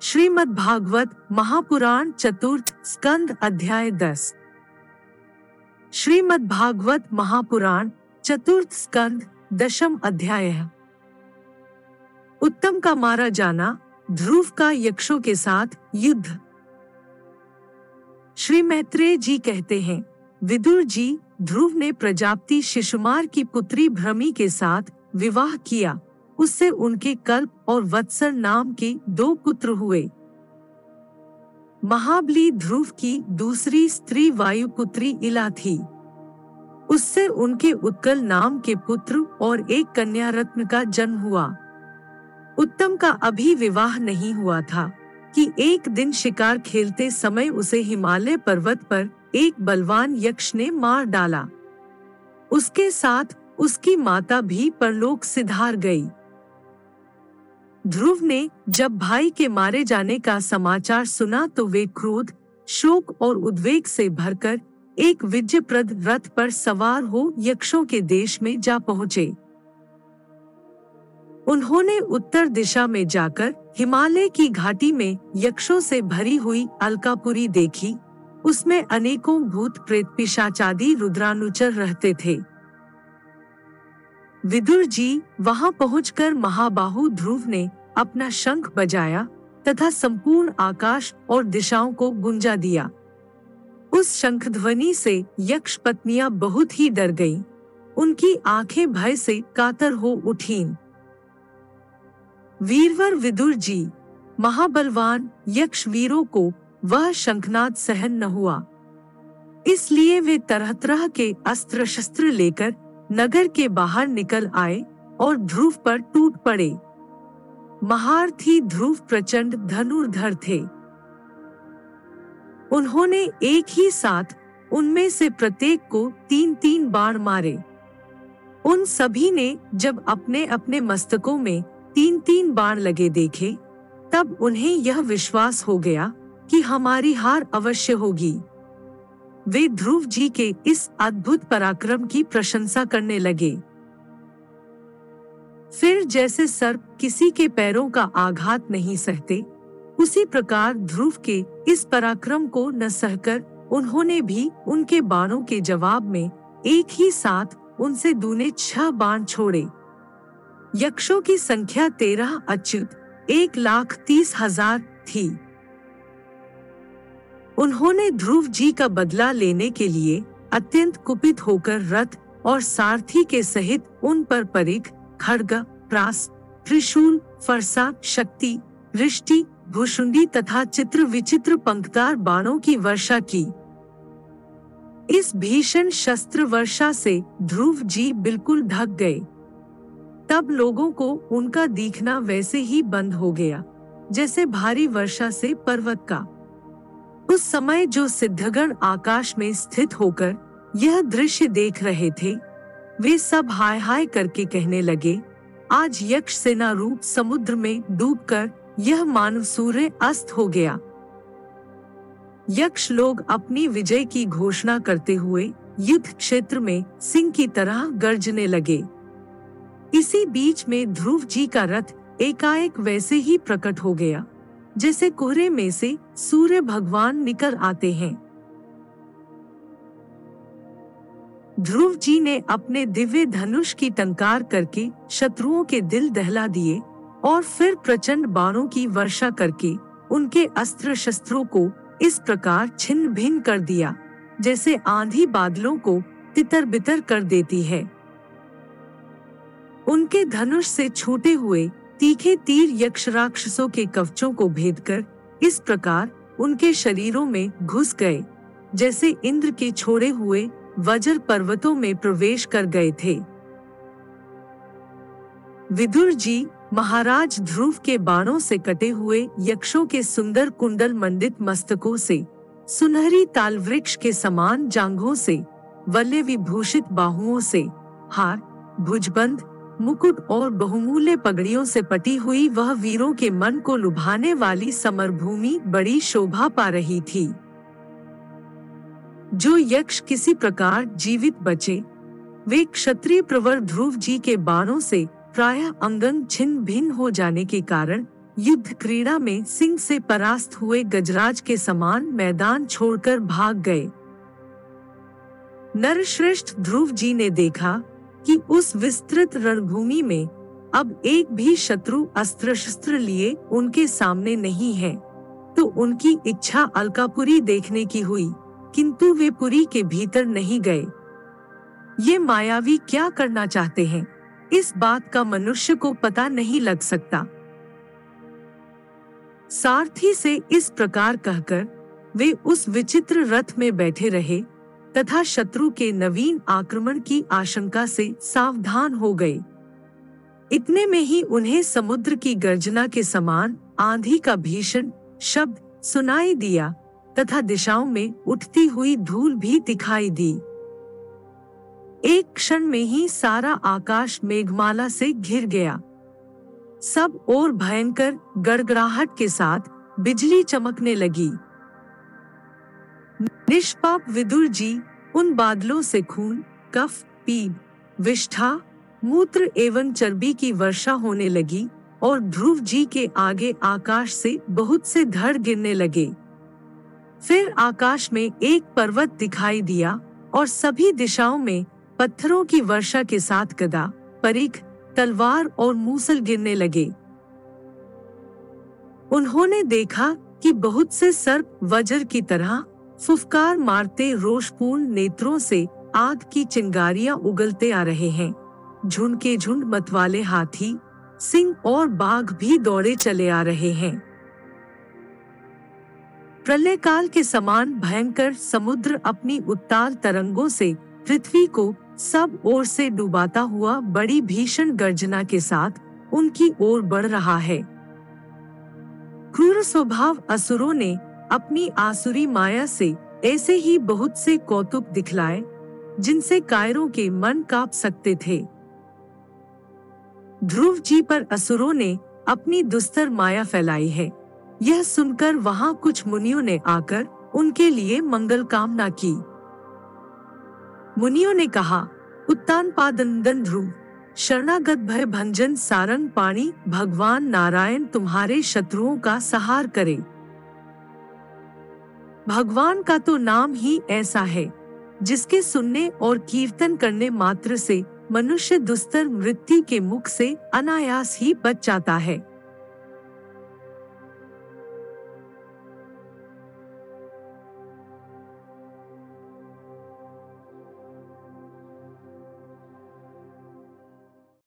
श्रीमद् भागवत महापुराण चतुर्थ स्कंद अध्याय 10। श्रीमद् भागवत महापुराण चतुर्थ स्कंद दशम अध्याय। उत्तम का मारा जाना, ध्रुव का यक्षों के साथ युद्ध। श्री मैत्रेय जी कहते हैं, विदुर जी, ध्रुव ने प्रजापति शिशुमार की पुत्री भ्रमी के साथ विवाह किया। उससे उनके कल्प और वत्सर नाम के 2 पुत्र हुए। महाबली ध्रुव की दूसरी स्त्री वायुपुत्री इला थी। उससे उनके उत्कल नाम के पुत्र और एक कन्या रत्न का जन्म हुआ। उत्तम का अभी विवाह नहीं हुआ था कि एक दिन शिकार खेलते समय उसे हिमालय पर्वत पर एक बलवान यक्ष ने मार डाला। उसके साथ उसकी माता भी परलोक सिधार गई। ध्रुव ने जब भाई के मारे जाने का समाचार सुना तो वे क्रोध, शोक और उद्वेग से भरकर एक विजयप्रद रथ पर सवार हो यक्षों के देश में जा पहुंचे। उन्होंने उत्तर दिशा में जाकर हिमालय की घाटी में यक्षों से भरी हुई अलकापुरी देखी। उसमें अनेकों भूत प्रेत पिशाचादि रुद्रानुचर रहते थे। विदुर जी, वहां पहुंचकर महाबाहु ध्रुव ने अपना शंख बजाया तथा संपूर्ण आकाश और दिशाओं को गुंजा दिया। उस शंख ध्वनि से यक्ष पत्नियां बहुत ही डर गईं। उनकी आंखें भय से कातर हो उठीं। वीरवर विदुर जी, महाबलवान यक्ष वीरों को वह शंखनाद सहन न हुआ। इसलिए वे तरह तरह के अस्त्र शस्त्र लेकर नगर के बाहर निकल आए और ध्रुव पर टूट पड़े। महारथी ध्रुव प्रचंड धनुर्धर थे। उन्होंने एक ही साथ उनमें से प्रत्येक को 3-3 बाण मारे। उन सभी ने जब अपने अपने मस्तकों में 3-3 बाण लगे देखे, तब उन्हें यह विश्वास हो गया कि हमारी हार अवश्य होगी। वे ध्रुव जी के इस अद्भुत पराक्रम की प्रशंसा करने लगे। फिर जैसे सर्प किसी के पैरों का आघात नहीं सहते, उसी प्रकार ध्रुव के इस पराक्रम को न सहकर उन्होंने भी उनके बाणों के जवाब में एक ही साथ उनसे दूने 6 बाण छोड़े। यक्षों की संख्या 13 अच्युत 1,30,000 थी। उन्होंने ध्रुव जी का बदला लेने के लिए अत्यंत कुपित होकर रथ और सारथी के सहित उन पर परिघ, खड्ग, प्रास, त्रिशूल, फरसा, शक्ति, रिष्टि, भुशुंडी तथा चित्र विचित्र पंक्तार बाणों की वर्षा की। इस भीषण शस्त्र वर्षा से ध्रुव जी बिल्कुल ढक गए। तब लोगों को उनका दिखना वैसे ही बंद हो गया जैसे भारी वर्षा से पर्वत का। उस समय जो सिद्धगण आकाश में स्थित होकर यह दृश्य देख रहे थे, वे सब हाय हाय करके कहने लगे, आज यक्ष सेना रूप समुद्र में डूबकर यह मानव सूर्य अस्त हो गया। यक्ष लोग अपनी विजय की घोषणा करते हुए युद्ध क्षेत्र में सिंह की तरह गर्जने लगे। इसी बीच में ध्रुव जी का रथ एकाएक वैसे ही प्रकट हो गया जैसे कोहरे में से सूर्य भगवान निकल आते हैं। ध्रुव जी ने अपने दिव्य धनुष की टंकार करके शत्रुओं के दिल दहला दिए और फिर प्रचंड बाणों की वर्षा करके उनके अस्त्र शस्त्रों को इस प्रकार छिन्न भिन्न कर दिया जैसे आंधी बादलों को तितर बितर कर देती है। उनके धनुष से छूटे हुए तीखे तीर यक्ष राक्षसों के कवचों को भेदकर इस प्रकार उनके शरीरों में घुस गए जैसे इंद्र के छोड़े हुए वज्र पर्वतों में प्रवेश कर गए थे। विदुर जी, महाराज ध्रुव के बाणों से कटे हुए यक्षों के सुंदर कुंडल मंडित मस्तकों से, सुनहरी ताल वृक्ष के समान जांघों से, वल्य विभूषित बाहुओं से, हार, भुजबंद, मुकुट और बहुमूल्य पगड़ियों से पटी हुई वह वीरों के मन को लुभाने वाली समरभूमि बड़ी शोभा पा रही थी। जो यक्ष किसी प्रकार जीवित बचे, वे क्षत्रिय प्रवर ध्रुव जी के बाणों से प्रायः अंगंग छिन्न भिन्न हो जाने के कारण युद्ध क्रीड़ा में सिंह से परास्त हुए गजराज के समान मैदान छोड़कर भाग गए। नरश्रेष्ठ ध्रुव जी ने देखा कि उस विस्तृत रणभूमि में अब एक भी शत्रु अस्त्र शस्त्र लिए उनके सामने नहीं है, तो उनकी इच्छा अलकापुरी देखने की हुई, किंतु वे पुरी के भीतर नहीं गए। ये मायावी क्या करना चाहते हैं, इस बात का मनुष्य को पता नहीं लग सकता। सारथी से इस प्रकार कहकर वे उस विचित्र रथ में बैठे रहे तथा शत्रु के नवीन आक्रमण की आशंका से सावधान हो गए। इतने में ही उन्हें समुद्र की गर्जना के समान आंधी का भीषण शब्द सुनाई दिया तथा दिशाओं में उठती हुई धूल भी दिखाई दी। एक क्षण में ही सारा आकाश मेघमाला से घिर गया। सब ओर भयंकर गड़गड़ाहट के साथ बिजली चमकने लगी। निष्पाप विदुर जी उन बादलों से खून, कफ, पीप, विष्ठा, मूत्र एवं चर्बी की वर्षा होने लगी और ध्रुव जी के आगे आकाश से बहुत से धड़ गिरने लगे। फिर आकाश में एक पर्वत दिखाई दिया और सभी दिशाओं में पत्थरों की वर्षा के साथ गदा, परिघ, तलवार और मूसल गिरने लगे। उन्होंने देखा कि बहुत से सर्प वज्र की तरह फुफकार मारते रोषपूर्ण नेत्रों से आग की चिंगारियां उगलते आ रहे हैं। झुंड के झुंड मतवाले हाथी, सिंह और बाघ भी दौड़े चले आ रहे हैं। प्रलय काल के समान भयंकर समुद्र अपनी उत्ताल तरंगों से पृथ्वी को सब ओर से डुबाता हुआ बड़ी भीषण गर्जना के साथ उनकी ओर बढ़ रहा है। क्रूर स्वभाव असुरों ने अपनी आसुरी माया से ऐसे ही बहुत से कौतुक दिखलाए जिनसे कायरों के मन कांप सकते थे। ध्रुव जी पर असुरों ने अपनी दुस्तर माया फैलाई है, यह सुनकर वहां कुछ मुनियों ने आकर उनके लिए मंगल कामना की। मुनियों ने कहा, उत्तानपादंदन ध्रुव, शरणागत भय भंजन सारंग पाणी, भगवान नारायण तुम्हारे शत्रुओं का संहार करे। भगवान का तो नाम ही ऐसा है जिसके सुनने और कीर्तन करने मात्र से मनुष्य दुस्तर मृत्यु के मुख से अनायास ही बच जाता है।